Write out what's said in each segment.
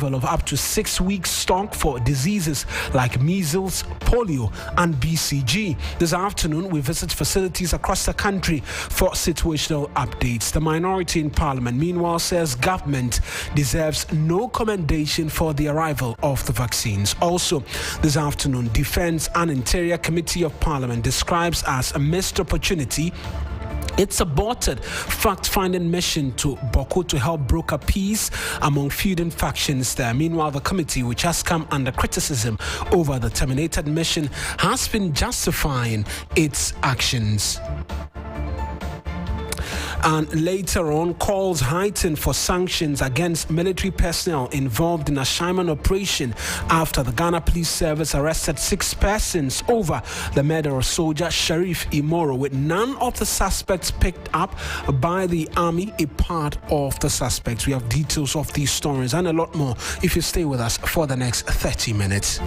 of up to 6 weeks stock for diseases like measles, polio, and BCG. This afternoon, we visit facilities across the country for situational updates. The minority in Parliament, meanwhile, says government deserves no commendation for the arrival of the vaccines. Also, this afternoon, Defence and Interior Committee of Parliament describes as a missed opportunity its aborted fact-finding mission to Boko to help broker peace among feuding factions there. Meanwhile, the committee, which has come under criticism over the terminated mission, has been justifying its actions. And later on, calls heightened for sanctions against military personnel involved in a Shaiman operation after the Ghana Police Service arrested 6 persons over the murder of soldier Sharif Imoro, with none of the suspects picked up by the army, a part of the suspects. We have details of these stories and a lot more if you stay with us for the next 30 minutes.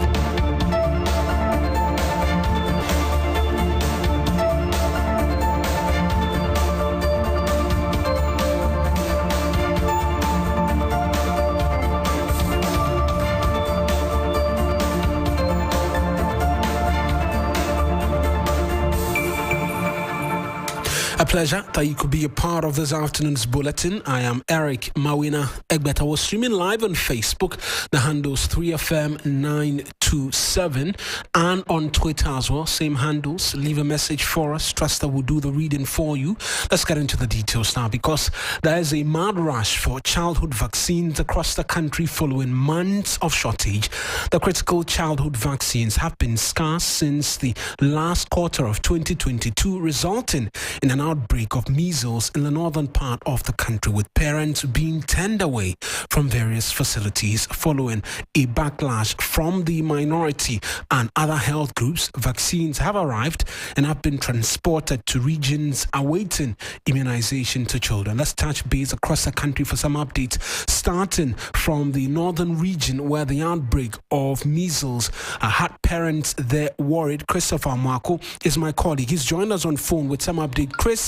A pleasure that you could be a part of this afternoon's bulletin. I am Eric Mawuena Egbeta. We're streaming live on Facebook. The handle's 3FM927 and on Twitter as well. Same handles. Leave a message for us. Trust that we'll do the reading for you. Let's get into the details now, because there is a mad rush for childhood vaccines across the country following months of shortage. The critical childhood vaccines have been scarce since the last quarter of 2022, resulting in an outbreak of measles in the northern part of the country, with parents being turned away from various facilities following a backlash from the minority and other health groups. Vaccines have arrived and have been transported to regions awaiting immunization to children. Let's touch base across the country for some updates, starting from the northern region where the outbreak of measles had parents there worried. Christopher Marco is my colleague. He's joined us on phone with some update. Chris,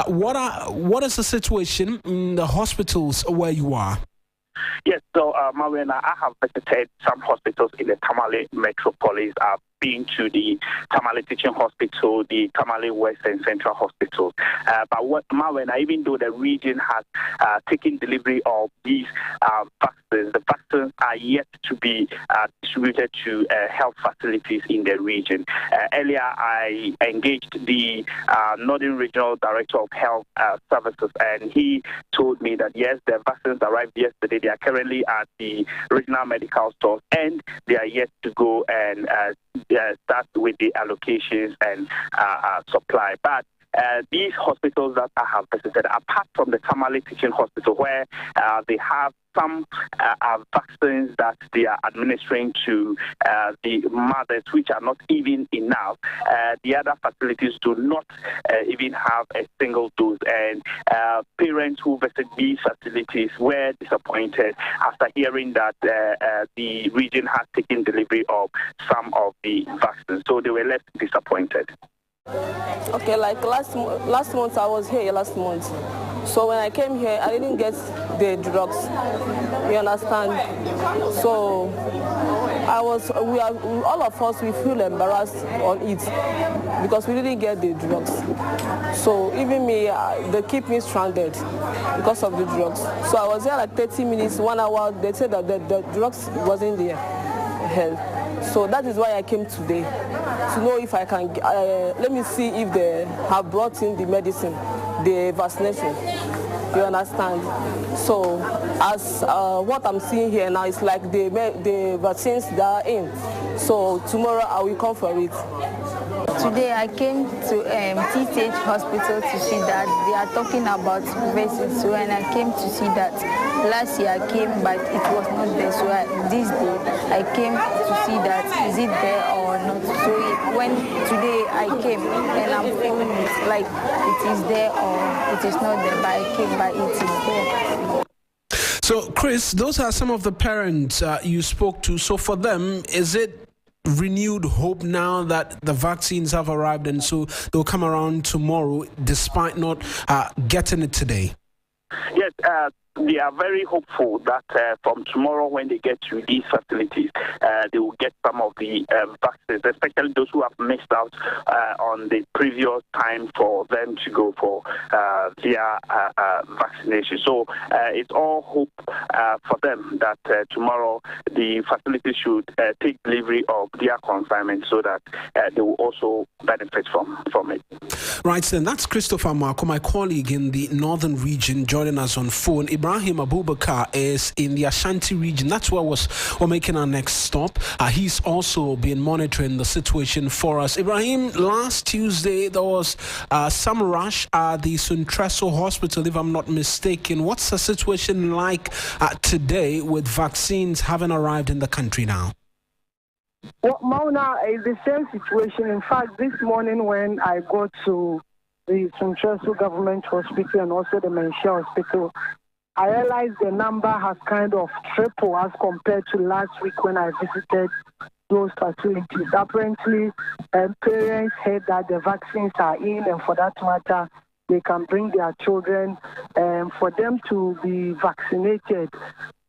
what is the situation in the hospitals where you are? Yes, so Mawuena, I have visited some hospitals in the Tamale metropolis. I've been to the Tamale Teaching Hospital, the Tamale West and Central Hospitals. But Mawuena, even though the region has taken delivery of these vaccines, the vaccines are yet to be distributed to health facilities in the region. Earlier, I engaged the Northern Regional Director of Health Services, and he told me that yes, the vaccines arrived yesterday. They are currently at the regional medical stores, and they are yet to go and start with the allocations and supply. But these hospitals that I have visited, apart from the Tamale Teaching Hospital, where they have some vaccines that they are administering to the mothers, which are not even enough. The other facilities do not even have a single dose, and parents who visit these facilities were disappointed after hearing that the region has taken delivery of some of the vaccines. So they were left disappointed. Okay, like last month, I was here last month. So when I came here, I didn't get the drugs. You understand? So all of us, we feel embarrassed on it because we didn't get the drugs. So even me, they keep me stranded because of the drugs. So I was there like 30 minutes, 1 hour. They said that the drugs wasn't there. So that is why I came today, to know if I can, let me see if they have brought in the medicine, the vaccination, you understand? So as what I'm seeing here now is like the vaccines that are in. So tomorrow I will come for it. Today I came to TTH Hospital to see that they are talking about vaccines. So and I came to see that. Last year I came, but it was not there. So this day I came to see that is it there or not. So when today I came and I'm feeling it like it is there or it is not there, but I came, but it is there. So Chris, those are some of the parents you spoke to. So for them, is it renewed hope now that the vaccines have arrived and so they'll come around tomorrow despite not getting it today? Yes, they are very hopeful that from tomorrow when they get to these facilities, they will get some of the vaccines, especially those who have missed out on the previous time for them to go for their vaccination. So it's all hope for them that tomorrow the facilities should take delivery of their consignment so that they will also benefit from it. Right, then that's Christopher Marco, my colleague in the northern region, joining us on phone. Ibrahim Abubakar is in the Ashanti region. That's where we're making our next stop. He's also been monitoring the situation for us. Ibrahim, last Tuesday there was some rush at the Suntreso Hospital, if I'm not mistaken. What's the situation like today with vaccines having arrived in the country now? Well, Mauna is the same situation. In fact, this morning when I got to the Suntreso Government Hospital and also the Menchia Hospital, I realized the number has kind of tripled as compared to last week when I visited those facilities. Apparently, parents heard that the vaccines are in, and for that matter, they can bring their children for them to be vaccinated.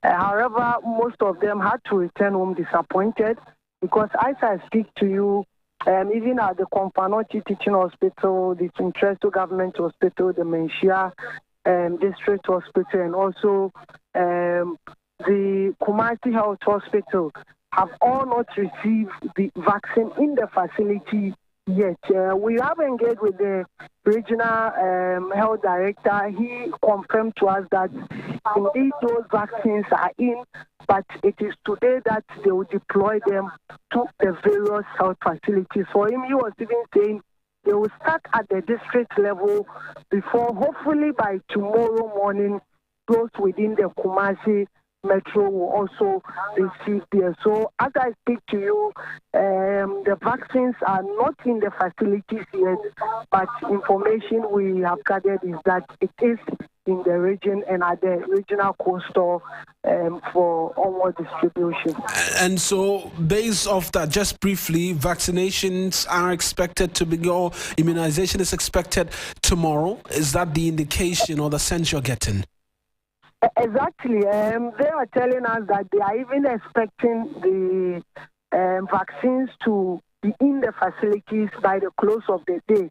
However, most of them had to return home disappointed because as I speak to you, even at the Komfanochi Teaching Hospital, the Suntreso Government Hospital, the Menchia District Hospital, and also the Kumasi Health Hospital have all not received the vaccine in the facility yet. We have engaged with the regional health director. He confirmed to us that indeed those vaccines are in, but it is today that they will deploy them to the various health facilities. For him, he was even saying they will start at the district level before, hopefully by tomorrow morning, those within the Kumasi Metro will also receive there. So as I speak to you, the vaccines are not in the facilities yet, but information we have gathered is that it is in the region and at the regional core store for onward distribution. And so, based off that, just briefly, vaccinations are expected to begin, immunization is expected tomorrow. Is that the indication or the sense you're getting? Exactly. They are telling us that they are even expecting the vaccines to be in the facilities by the close of the day.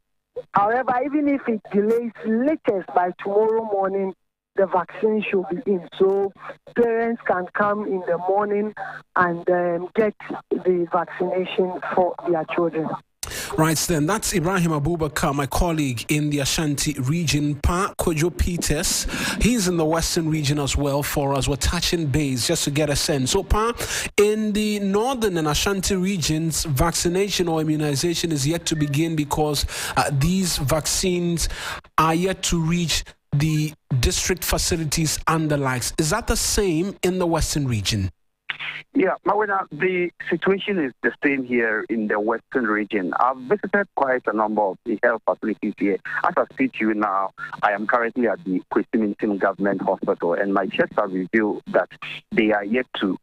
However, even if it delays latest by tomorrow morning, the vaccine should be in. So parents can come in the morning and get the vaccination for their children. Right then, that's Ibrahim Abubakar, my colleague in the Ashanti region. Pa Kojo Peters, he's in the western region as well for us. We're touching base just to get a sense. So Pa, in the northern and Ashanti regions, vaccination or immunization is yet to begin because these vaccines are yet to reach the district facilities and the likes. Is that the same in the western region? Yeah, Mawuena, the situation is the same here in the western region. I've visited quite a number of the health facilities here. As I speak to you now, I am currently at the Kwesi Government Hospital, and my checks have revealed that they are yet to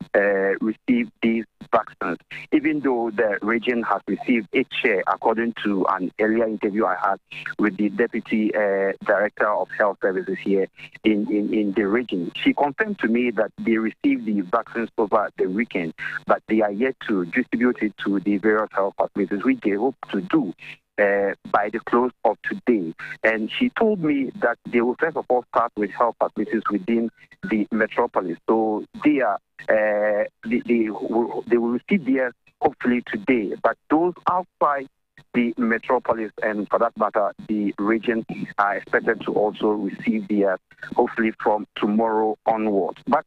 receive these vaccines, even though the region has received its share, according to an earlier interview I had with the Deputy Director of Health Services here in the region. She confirmed to me that they received the vaccines over the weekend, but they are yet to distribute it to the various health facilities, which they hope to do by the close of today. And she told me that they will first of all start with health facilities within the metropolis. So they are they will receive theirs hopefully today. But those outside the metropolis and, for that matter, the region are expected to also receive theirs hopefully from tomorrow onwards. But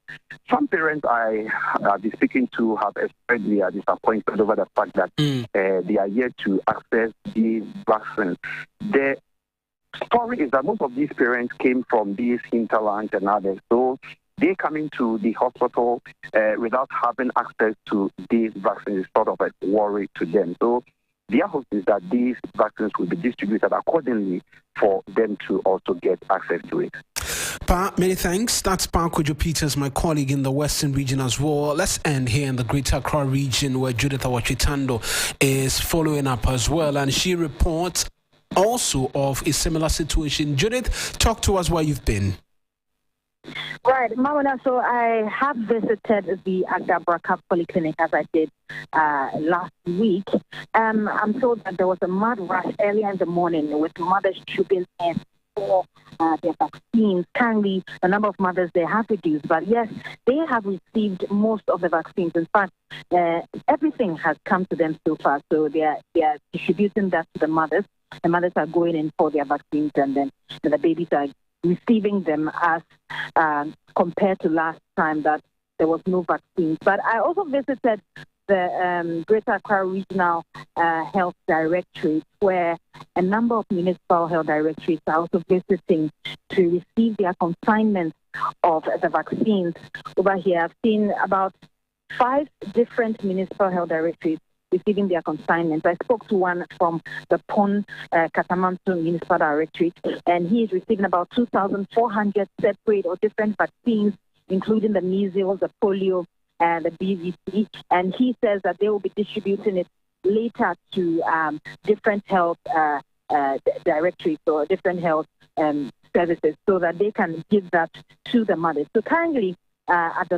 some parents I have been speaking to have expressed their disappointment over the fact that they are yet to access these vaccines. The story is that most of these parents came from these hinterlands and others. So they coming to the hospital without having access to these vaccines is sort of a worry to them. So their hope is that these vaccines will be distributed accordingly for them to also get access to it. Pa, many thanks. That's Pa Kojo Peters, my colleague in the western region as well. Let's end here in the Greater Accra region where Judith Awachitando is following up as well, and she reports also of a similar situation. Judith, talk to us where you've been. Right, Mawuena, so I have visited the Egbeta Polyclinic, as I did last week. I'm told that there was a mad rush earlier in the morning with mothers trooping in for their vaccines. Currently, the number of mothers they have reduced, but yes, they have received most of the vaccines. In fact, everything has come to them so far, so they are distributing that to the mothers. The mothers are going in for their vaccines, and then the babies are receiving them as compared to last time that there was no vaccines. But I also visited the Greater Accra Regional Health Directorate, where a number of municipal health directorates are also visiting to receive their consignment of the vaccines. Over here, I've seen about 5 different municipal health directorates receiving their consignment. I spoke to one from the Pon Katamanto Municipal Directorate, and he is receiving about 2,400 separate or different vaccines, including the measles, the polio, and the BVC. And he says that they will be distributing it later to different health directories or different health services, so that they can give that to the mothers. So currently, at the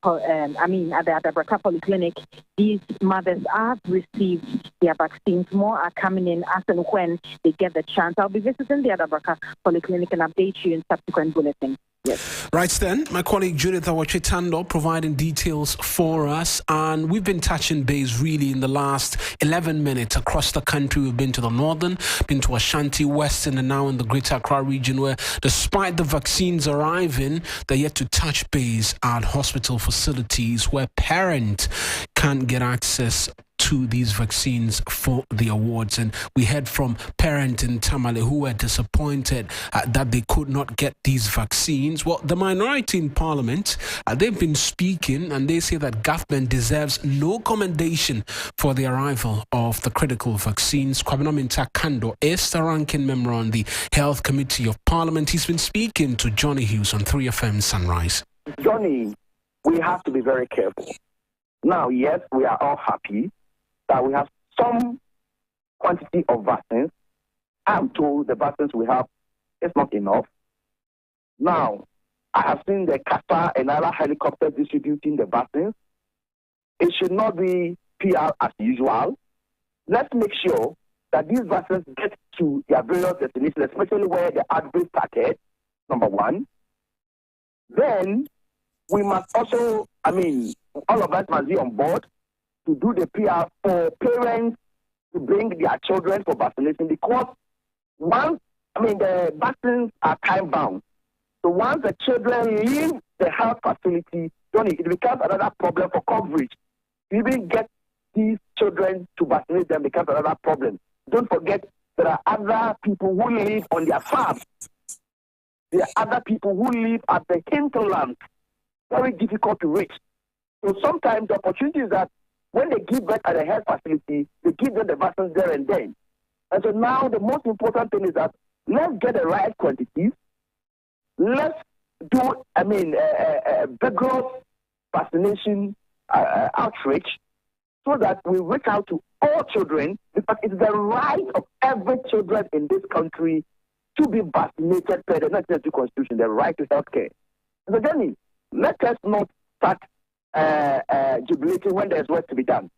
Egbeta Polyclinic, these mothers have received their vaccines. More are coming in as and when they get the chance. I'll be visiting the Egbeta Polyclinic and update you in subsequent bulletins. Yes. Right then, my colleague Judith Awachitando providing details for us, and we've been touching base really in the last 11 minutes across the country. We've been to the northern, been to Ashanti, Western, and now in the Greater Accra region, where despite the vaccines arriving, they're yet to touch base at hospital facilities where parents can't get access to these vaccines for the awards. And we heard from parents in Tamale who were disappointed that they could not get these vaccines. Well, the minority in Parliament, they've been speaking, and they say that government deserves no commendation for the arrival of the critical vaccines. Kwabena Kando is the ranking member on the Health Committee of Parliament. He's been speaking to Johnny Hughes on 3FM Sunrise. Johnny, we have to be very careful. Now, yes, we are all happy that we have some quantity of vaccines. I'm told the vaccines we have is not enough. Now, I have seen the CASA and other helicopters distributing the vaccines. It should not be PR as usual. Let's make sure that these vaccines get to their various destinations, especially where the outbreak started, number one. Then, we must also, all of us must be on board to do the PR for parents to bring their children for vaccination, because the vaccines are time bound. So once the children leave the health facility, Johnny, it becomes another problem for coverage. To even get these children to vaccinate them becomes another problem. Don't forget, there are other people who live on their farms. There are other people who live at the hinterland, very difficult to reach. So sometimes the opportunity is that when they give birth at a health facility, they give them the vaccines there and then. And so now the most important thing is that let's get the right quantities. Let's do, vigorous vaccination outreach so that we reach out to all children, because it's the right of every children in this country to be vaccinated per the 1992 Constitution, the right to health care. So Jenny, let us not start jubilating when there's work to be done.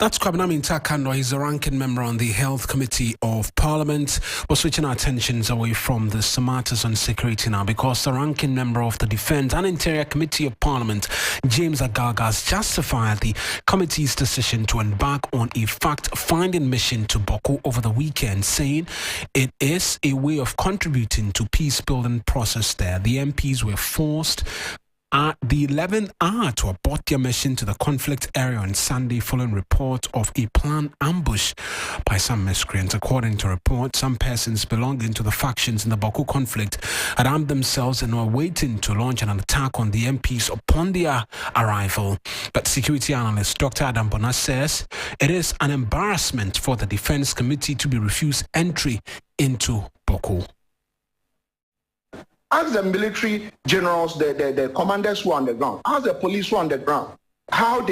That's Kwabena Kando. He's a ranking member on the Health Committee of Parliament. We're switching our attentions away from the matters on security now, because the ranking member of the Defence and Interior Committee of Parliament, James Agaga, has justified the committee's decision to embark on a fact-finding mission to Boko over the weekend, saying it is a way of contributing to peace-building process there. The MPs were forced at the 11th hour to abort their mission to the conflict area on Sunday following reports of a planned ambush by some miscreants. According to reports, some persons belonging to the factions in the Boko conflict had armed themselves and were waiting to launch an attack on the MPs upon their arrival. But security analyst Dr. Adam Bona says it is an embarrassment for the Defense Committee to be refused entry into Boko. Ask the military generals, the commanders who are on the ground, ask the police who are on the ground, how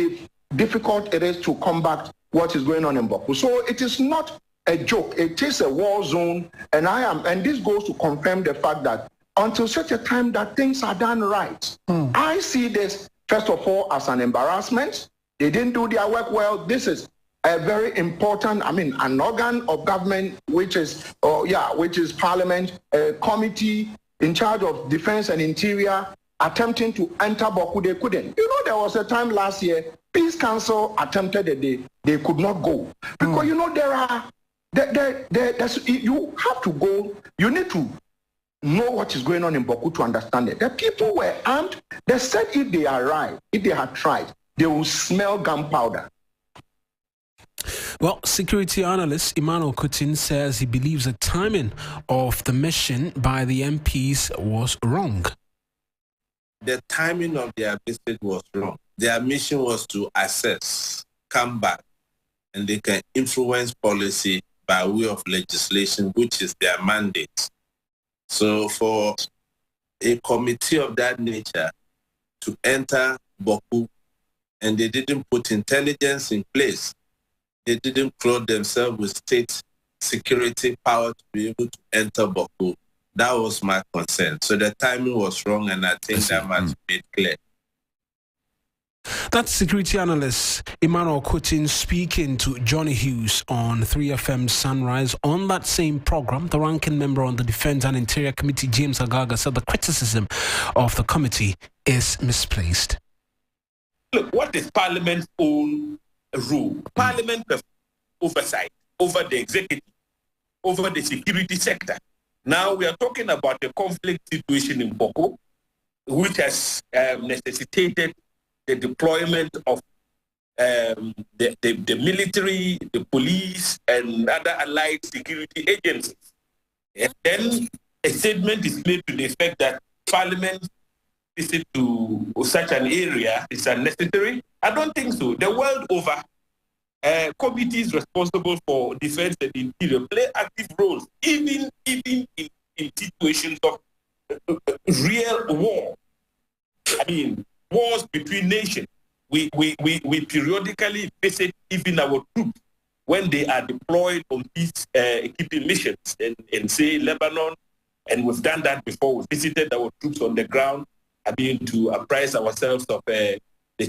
difficult it is to combat what is going on in Boko. So it is not a joke. It is a war zone, and this goes to confirm the fact that until such a time that things are done right. I see this, first of all, as an embarrassment. They didn't do their work well. This is a very important, an organ of government, which is Parliament, a committee in charge of defense and interior, attempting to enter Boku. They couldn't. There was a time last year, Peace Council attempted that they could not go. Because, you have to go, you need to know what is going on in Boku to understand it. The people were armed. They said if they arrived, if they had tried, they will smell gunpowder. Well, security analyst Emmanuel Kutin says he believes the timing of the mission by the MPs was wrong. The timing of their visit was wrong. Their mission was to assess, come back, and they can influence policy by way of legislation, which is their mandate. So for a committee of that nature to enter Boku, and they didn't put intelligence in place, they didn't clothe themselves with state security power to be able to enter Boku. That was my concern. So the timing was wrong, and I think that must be made clear. That's security analyst Emmanuel Kutin speaking to Johnny Hughes on 3FM Sunrise. On that same program, the ranking member on the Defense and Interior Committee, James Agaga, said the criticism of the committee is misplaced. Look, what is Parliament's own rule? Parliament has oversight over the executive, over the security sector. Now we are talking about a conflict situation in Boko, which has necessitated the deployment of the military, the police, and other allied security agencies. And then a statement is made to the effect that Parliament visit to such an area is unnecessary. I don't think so. The world over, committees responsible for defense and interior play active roles, even in situations of real war. Wars between nations. We periodically visit even our troops when they are deployed on peacekeeping missions in, say, Lebanon, and we've done that before. We visited our troops on the ground, to apprise ourselves of the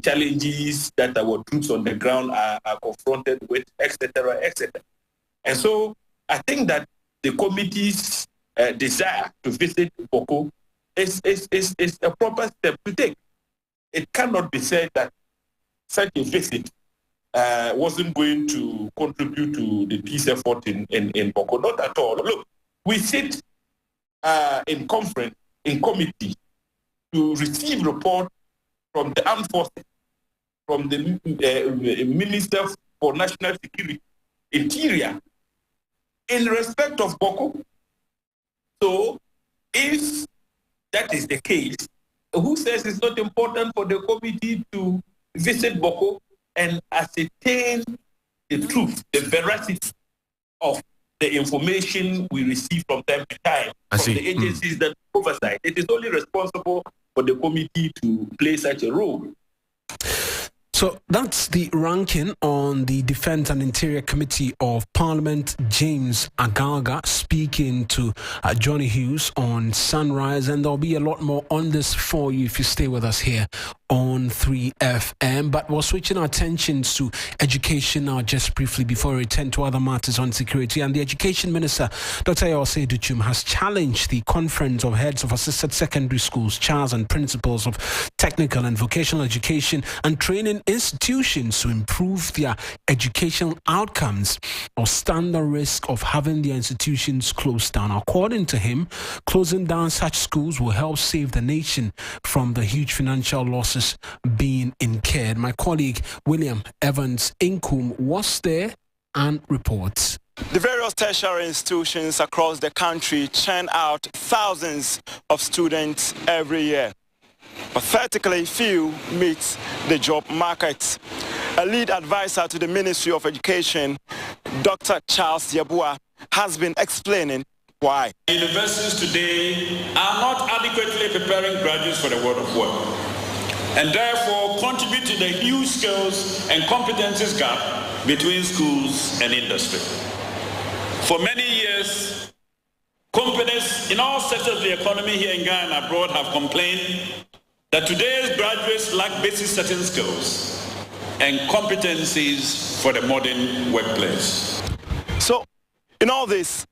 challenges that our troops on the ground are confronted with, etc., etc. And so I think that the committee's desire to visit Boko is a proper step to take. It cannot be said that such a visit wasn't going to contribute to the peace effort in Boko. Not at all. Look, we sit in conference, in committee, to receive report from the armed forces, from the Minister for National Security, Interior, in respect of Boko. So, if that is the case, who says it's not important for the committee to visit Boko and ascertain the truth, the veracity of the information we receive from time to time from the agencies that oversight? It is only responsible for the committee to play such a role. So that's the ranking on the Defense and Interior Committee of Parliament, James Agaga, speaking to Johnny Hughes on Sunrise. And there'll be a lot more on this for you if you stay with us here on 3FM. But we're switching our attentions to education now just briefly before we return to other matters on security. And the Education Minister, Dr. Yose Duchum, has challenged the Conference of Heads of Assisted Secondary Schools, CHARS, and Principals of Technical and Vocational Education and Training institutions to improve their educational outcomes or stand the risk of having their institutions closed down. According to him, closing down such schools will help save the nation from the huge financial losses being incurred. My colleague William Evans Inkum was there and reports. The various tertiary institutions across the country churn out thousands of students every year. Pathetically few meet the job market. A lead advisor to the Ministry of Education, Dr. Charles Yabua, has been explaining why. Universities today are not adequately preparing graduates for the world of work, and therefore contribute to the huge skills and competencies gap between schools and industry. For many years, Companies in all sectors of the economy here in Ghana and abroad have complained that today's graduates lack basic certain skills and competencies for the modern workplace. So, in all this,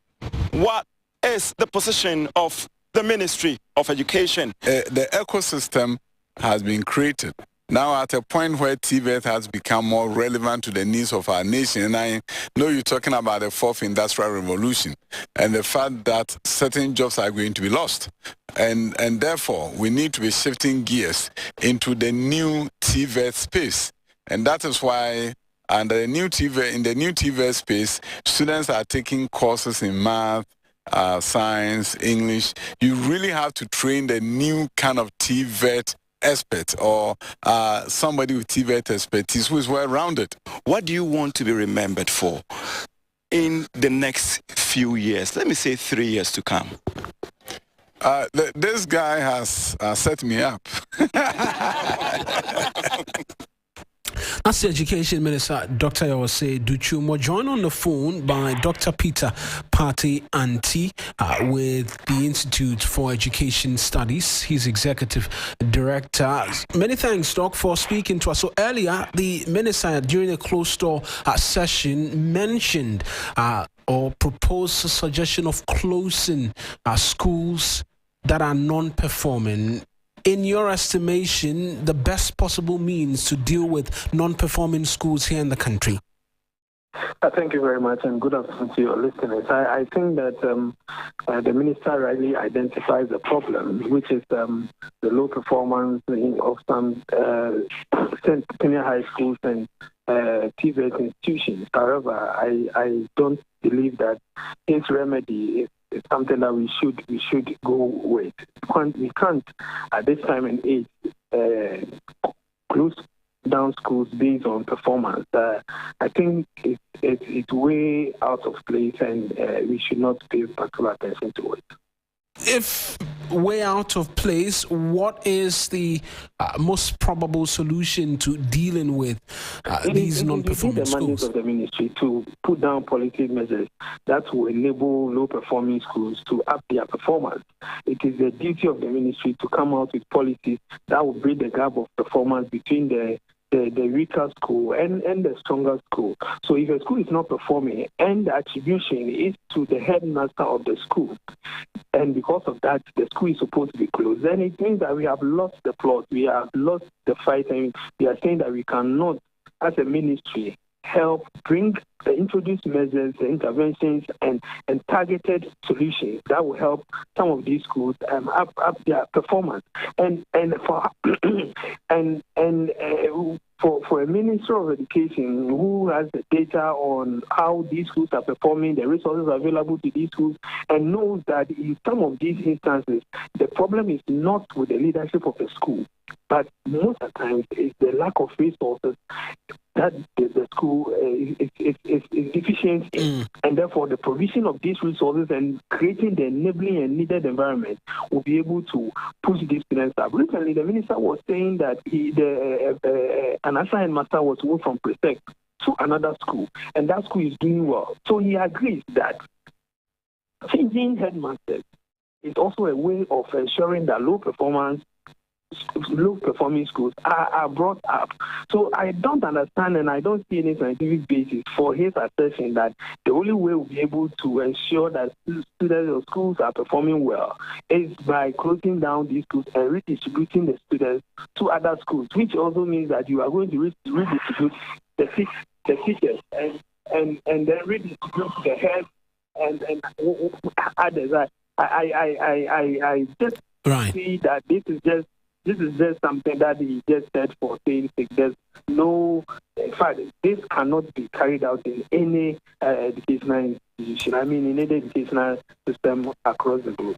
what is the position of the Ministry of Education? The ecosystem has been created. Now at a point where TVET has become more relevant to the needs of our nation, and I know you're talking about the fourth industrial revolution and the fact that certain jobs are going to be lost. And therefore, we need to be shifting gears into the new TVET space. And that is why under the new TVET, in the new TVET space, students are taking courses in math, science, English. You really have to train the new kind of TVET expert or somebody with TVET expertise who is well-rounded. What do you want to be remembered for in the next few years? Let me say 3 years to come. This guy has set me up. That's the Education Minister, Dr. Yawase Duchumo, joined on the phone by Dr. Peter Party Anti with the Institute for Education Studies. He's Executive Director. Many thanks, Doc, for speaking to us. So earlier, the Minister, during a closed-door session, mentioned or proposed a suggestion of closing schools that are non-performing. In your estimation, the best possible means to deal with non-performing schools here in the country? Thank you very much, and good afternoon to your listeners. I think that the minister rightly identifies the problem, which is the low performance of some senior high schools and TVET institutions. However, I don't believe that his remedy is something that we should go with. We can't at this time and age close down schools based on performance. I think it's way out of place, and we should not pay particular attention to it. If way out of place, what is the most probable solution to dealing with these non-performing schools? It is the mandate of the ministry to put down policy measures that will enable low-performing schools to up their performance. It is the duty of the ministry to come out with policies that will bridge the gap of performance between the weaker school and the stronger school. So if a school is not performing and the attribution is to the headmaster of the school, and because of that, the school is supposed to be closed, then it means that we have lost the plot, we have lost the fight, and we are saying that we cannot, as a ministry, help introduce measures, interventions, and targeted solutions that will help some of these schools up their performance. For a minister of education who has the data on how these schools are performing, the resources available to these schools, and knows that in some of these instances, the problem is not with the leadership of the school, but most of the times it's the lack of resources that the school is deficient in. And therefore the provision of these resources and creating the enabling and needed environment will be able to push these students up. Recently, the minister was saying that an assigned master was moved from prefect to another school, and that school is doing well. So he agrees that changing headmasters is also a way of ensuring that low-performing schools are brought up. So I don't understand, and I don't see any scientific basis for his assertion that the only way we'll be able to ensure that students or schools are performing well is by closing down these schools and redistributing the students to other schools, which also means that you are going to redistribute the teachers and then redistribute the heads and others. I just see that this is just something that he just said for saying there's no, in fact, this cannot be carried out in any educational institution. I mean, in any educational system across the globe.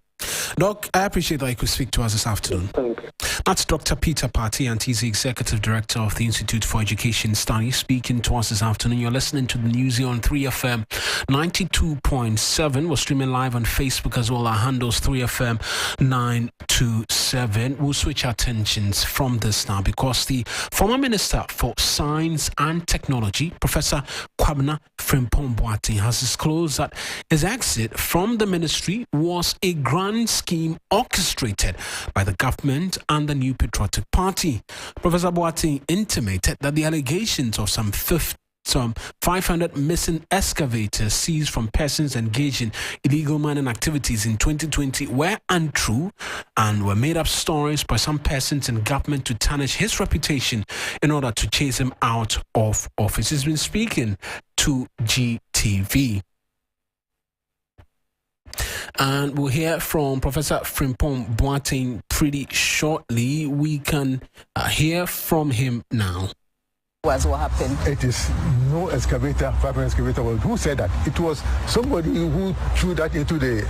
Doc, I appreciate that you could speak to us this afternoon. Thank you. That's Dr. Peter Party, and he's the Executive Director of the Institute for Education Studies, speaking to us this afternoon. You're listening to the news here on 3FM. 92.7. We're streaming live on Facebook as well. Our handles 3FM 927. We'll switch our attentions from this now because the former Minister for Science and Technology, Professor Mawuena Egbeta, has disclosed that his exit from the ministry was a grand scheme orchestrated by the government and the New Patriotic Party. Professor Egbeta intimated that the allegations of some 500 missing excavators seized from persons engaged in illegal mining activities in 2020 were untrue and were made up stories by some persons in government to tarnish his reputation in order to chase him out of office. He's been speaking to GTV. And we'll hear from Professor Egbeta pretty shortly. We can hear from him now. What happened? It is no excavator, 500 excavator. Who said that? It was somebody who threw that into the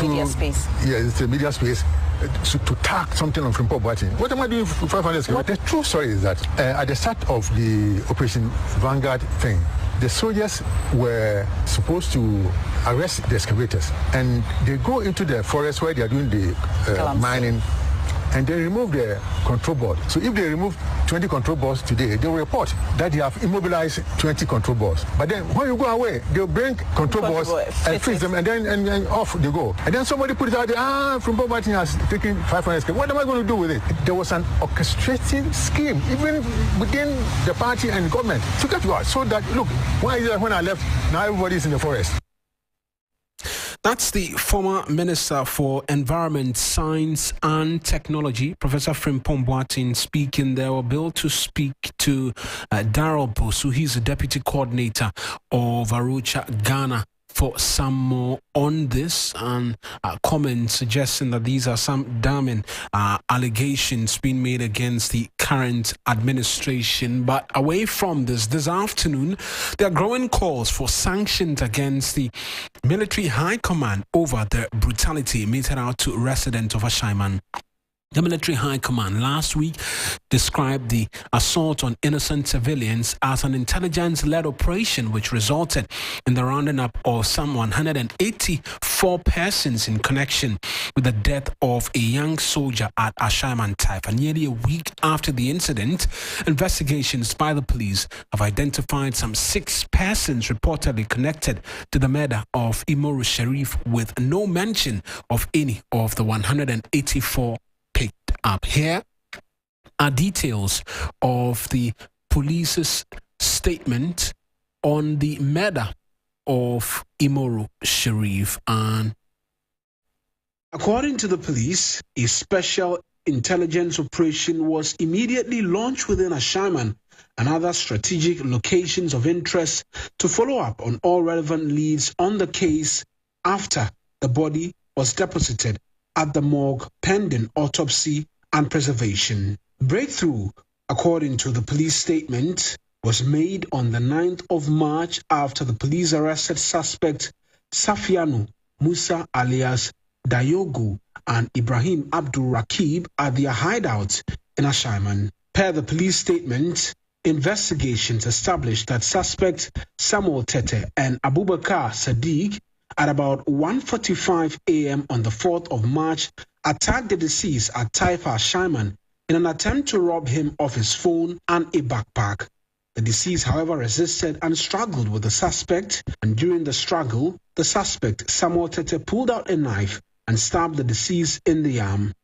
media space. Yeah, it's the media space to tag something on Frimpong Boateng. What am I doing for 500 excavator? The true story is that at the start of the Operation Vanguard thing, the soldiers were supposed to arrest the excavators, and they go into the forest where they are doing the mining, and they remove the control board. So if they remove 20 control boards today, they will report that they have immobilized 20 control boards. But then when you go away, they'll bring control boards and fix them, and then off they go. And then somebody put it out there, Frimpong Boateng has taken 500. What am I going to do with it? There was an orchestrating scheme, even within the party and government, to get you out. So that, look, why is it that when I left, now everybody's in the forest? That's the former Minister for Environment, Science and Technology, Professor Frimpong Boateng, speaking there. We're able to speak to Daryl Bosu. He's the Deputy Coordinator of Arocha, Ghana, for some more on this and comments suggesting that these are some damning allegations being made against the current administration. But away from this afternoon, there are growing calls for sanctions against the military high command over the brutality meted out to residents of Ashaiman. The military high command last week described the assault on innocent civilians as an intelligence-led operation which resulted in the rounding up of some 184 persons in connection with the death of a young soldier at Ashaiman Taifa. Nearly a week after the incident, investigations by the police have identified some 6 persons reportedly connected to the murder of Imoru Sharif, with no mention of any of the 184 picked up. Here are details of the police's statement on the murder of Imoru Sharif. And according to the police, a special intelligence operation was immediately launched within Ashaiman and other strategic locations of interest to follow up on all relevant leads on the case after the body was deposited at the morgue pending autopsy and preservation. Breakthrough, according to the police statement, was made on the 9th of March after the police arrested suspect Safianu Musa alias Dayogu and Ibrahim Abdul Rakib at their hideout in Ashaiman. Per the police statement, investigations established that suspects Samuel Tete and Abubakar Sadiq at about 1:45 a.m. on the 4th of March attacked the deceased at Taifa Ashaiman in an attempt to rob him of his phone and a backpack. The deceased, however, resisted and struggled with the suspect, and during the struggle, the suspect, Samuel Tete, pulled out a knife and stabbed the deceased in the arm.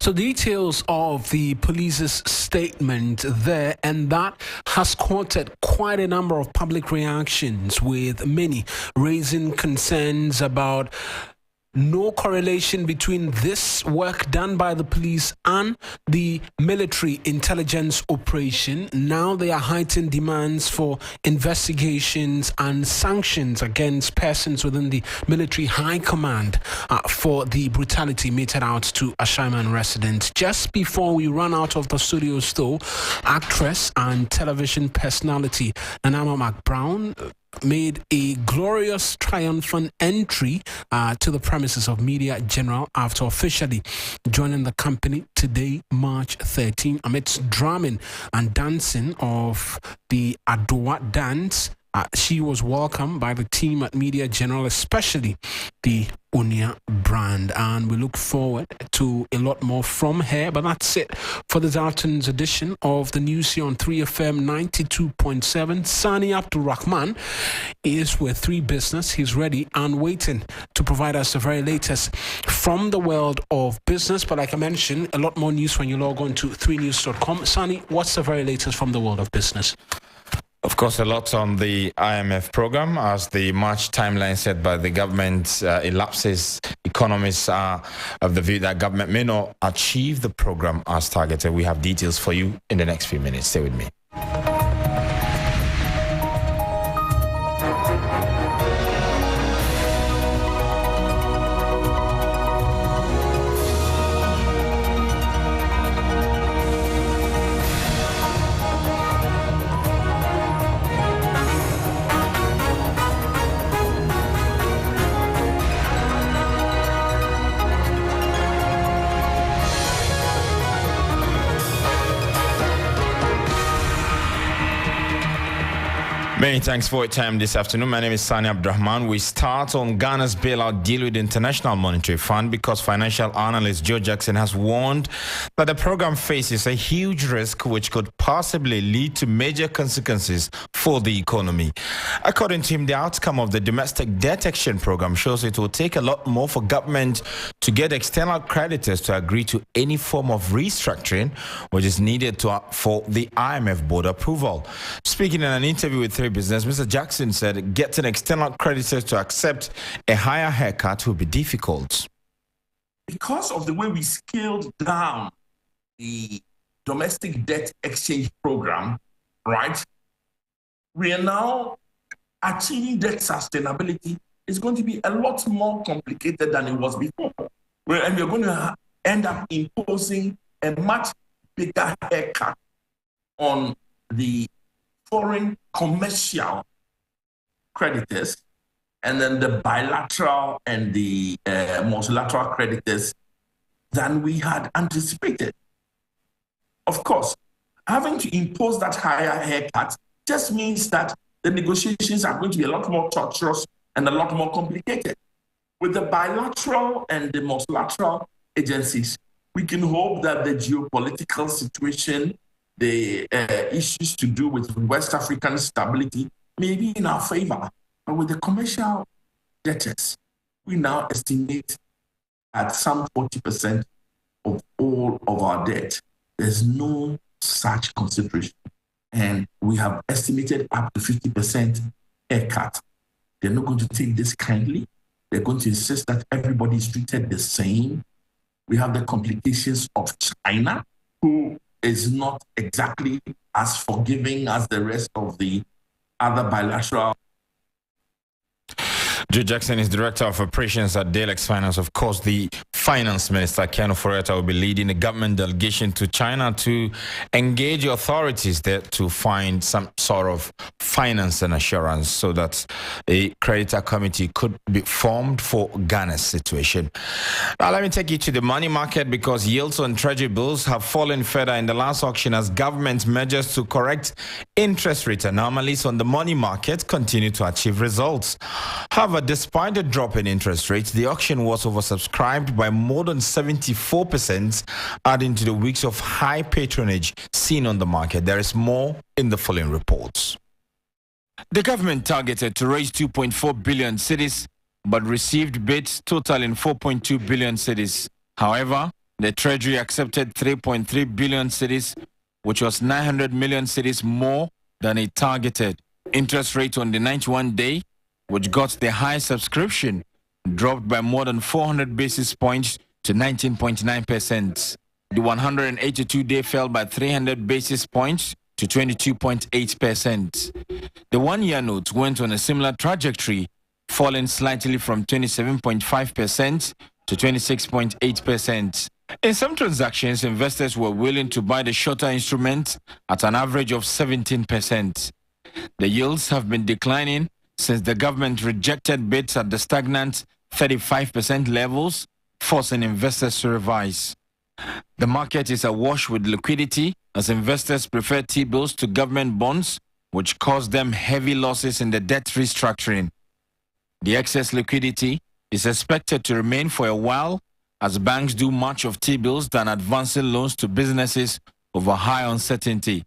So details of the police's statement there, and that has quoted quite a number of public reactions, with many raising concerns about no correlation between this work done by the police and the military intelligence operation. Now there are heightened demands for investigations and sanctions against persons within the military high command for the brutality meted out to Ashaiman residents. Just before we run out of the studios though, actress and television personality Nanama McBrown made a glorious triumphant entry to the premises of Media General after officially joining the company today, March 13, amidst drumming and dancing of the Adowa dance. She was welcomed by the team at Media General, especially the Unia brand, and we look forward to a lot more from her. But that's it for this afternoon's edition of the news here on 3FM 92.7. Sani Abdul Rahman is with 3 Business. He's ready and waiting to provide us the very latest from the world of business. But like I mentioned, a lot more news when you log on to 3news.com. Sani, what's the very latest from the world of business? Of course, a lot on the IMF program as the March timeline set by the government elapses. Economists are of the view that government may not achieve the program as targeted. We have details for you in the next few minutes. Stay with me. Many thanks for your time this afternoon. My name is Sani Abdurrahman. We start on Ghana's bailout deal with the International Monetary Fund because financial analyst Joe Jackson has warned that the program faces a huge risk which could possibly lead to major consequences for the economy. According to him, the outcome of the domestic debt exchange program shows it will take a lot more for government to get external creditors to agree to any form of restructuring which is needed for the IMF board approval. Speaking in an interview with 3 Business, Mr. Jackson said getting external creditors to accept a higher haircut will be difficult. Because of the way we scaled down the domestic debt exchange program, right, we are now achieving debt sustainability. It's going to be a lot more complicated than it was before. And we're going to end up imposing a much bigger haircut on the foreign commercial creditors, and then the bilateral and the multilateral creditors than we had anticipated. Of course, having to impose that higher haircut just means that the negotiations are going to be a lot more torturous and a lot more complicated. With the bilateral and the multilateral agencies, we can hope that the geopolitical situation, the issues to do with West African stability may be in our favor. But with the commercial debtors, we now estimate at some 40% of all of our debt. There's no such consideration. And we have estimated up to 50% haircut. They're not going to take this kindly. They're going to insist that everybody is treated the same. We have the complications of China, who is not exactly as forgiving as the rest of the other bilateral. Joe Jackson is Director of Operations at Dalex Finance. Of course, the Finance Minister, Keanu Foreta, will be leading a government delegation to China to engage authorities there to find some sort of finance and assurance so that a creditor committee could be formed for Ghana's situation. Now, let me take you to the money market because yields on treasury bills have fallen further in the last auction as government measures to correct interest rate anomalies on the money market continue to achieve results. However, despite the drop in interest rates, the auction was oversubscribed by more than 74%, adding to the weeks of high patronage seen on the market. There is more in the following reports. The government targeted to raise 2.4 billion cedis, but received bids totaling 4.2 billion cedis. However, the Treasury accepted 3.3 billion cedis, which was 900 million cedis more than it targeted. Interest rate on the 91-day, which got the high subscription, dropped by more than 400 basis points to 19.9%. The 182-day fell by 300 basis points to 22.8%. The one-year note went on a similar trajectory, falling slightly from 27.5% to 26.8%. In some transactions, investors were willing to buy the shorter instrument at an average of 17%. The yields have been declining since the government rejected bids at the stagnant 35% levels, forcing investors to revise. The market is awash with liquidity as investors prefer T-bills to government bonds, which caused them heavy losses in the debt restructuring. The excess liquidity is expected to remain for a while as banks do much of T-bills than advancing loans to businesses over high uncertainty.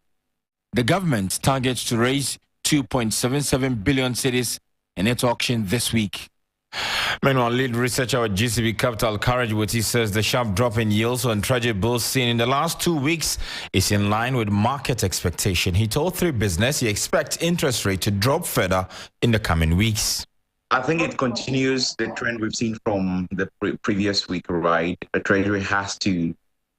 The government targets to raise 2.77 billion cedis in its auction this week. Meanwhile, lead researcher at GCB Capital, Courage Woti, says the sharp drop in yields on treasury bills seen in the last 2 weeks is in line with market expectation. He told 3 Business he expects interest rate to drop further in the coming weeks. I think it continues the trend we've seen from the previous week, right? The Treasury has to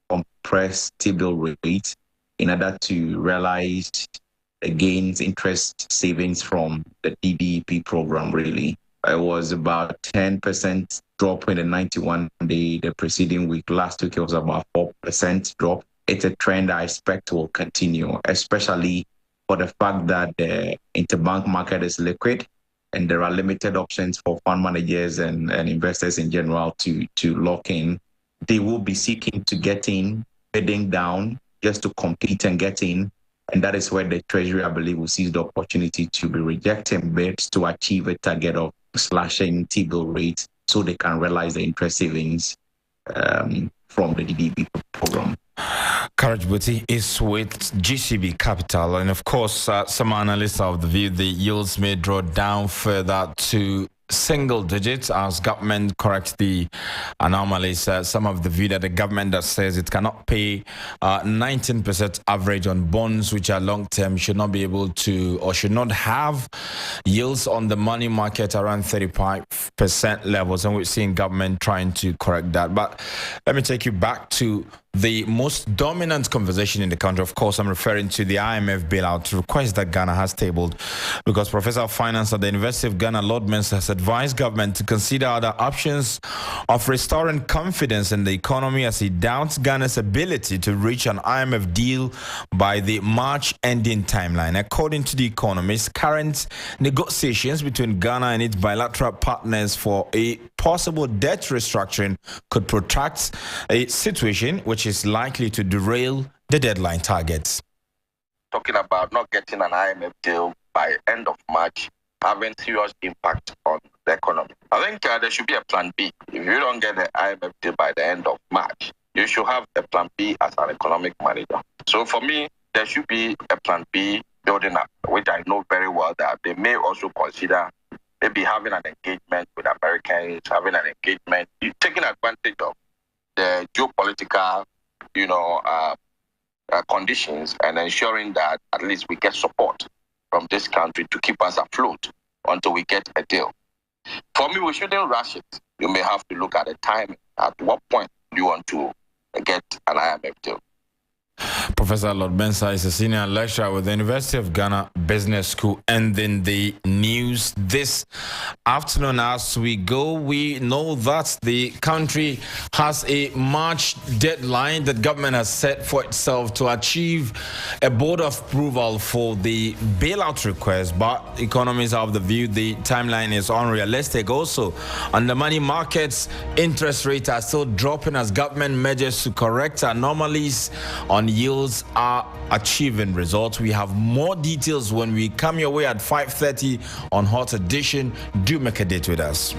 compress T-bill rates in order to realize the gains, interest savings from the DDEP program, really. It was about 10% drop in the 91-day. The preceding week, last week, it was about 4% drop. It's a trend I expect will continue, especially for the fact that the interbank market is liquid and there are limited options for fund managers and investors in general to lock in. They will be seeking to get in, bidding down, just to compete and get in. And that is where the Treasury, I believe, will seize the opportunity to be rejecting bids to achieve a target of slashing T-bill rates so they can realize the interest savings from the DDP program. Courage Woti is with GCB Capital, and of course, some analysts are of the view the yields may draw down further to single digits as government corrects the anomalies. Some of the view that the government that says it cannot pay 19% average on bonds which are long-term should not be able to or should not have yields on the money market around 35% levels, and we're seeing government trying to correct that. But let me take you back to the most dominant conversation in the country. Of course, I'm referring to the IMF bailout request that Ghana has tabled, because Professor of Finance at the University of Ghana, Lord Mensah, has advised government to consider other options of restoring confidence in the economy as he doubts Ghana's ability to reach an IMF deal by the March ending timeline. According to the Economist, current negotiations between Ghana and its bilateral partners for a possible debt restructuring could protract a situation which is likely to derail the deadline targets. Talking about not getting an IMF deal by end of March having serious impact on the economy. I think there should be a plan B. If you don't get the IMF deal by the end of March, you should have a plan B as an economic manager. So for me, there should be a plan B building up, which I know very well that they may also consider maybe having an engagement with Americans, having an engagement, taking advantage of the geopolitical, conditions and ensuring that at least we get support from this country to keep us afloat until we get a deal. For me, we shouldn't rush it. You may have to look at the timing. At what point do you want to get an IMF deal? Professor Lord Mensah is a senior lecturer with the University of Ghana Business School. Ending the news this afternoon as we go, we know that the country has a March deadline that government has set for itself to achieve a board of approval for the bailout request, but economists are of the view the timeline is unrealistic. Also, on the money markets, interest rates are still dropping as government measures to correct anomalies on yields are achieving results. We have more details when we come your way at 5:30 on Hot Edition. Do make a date with us.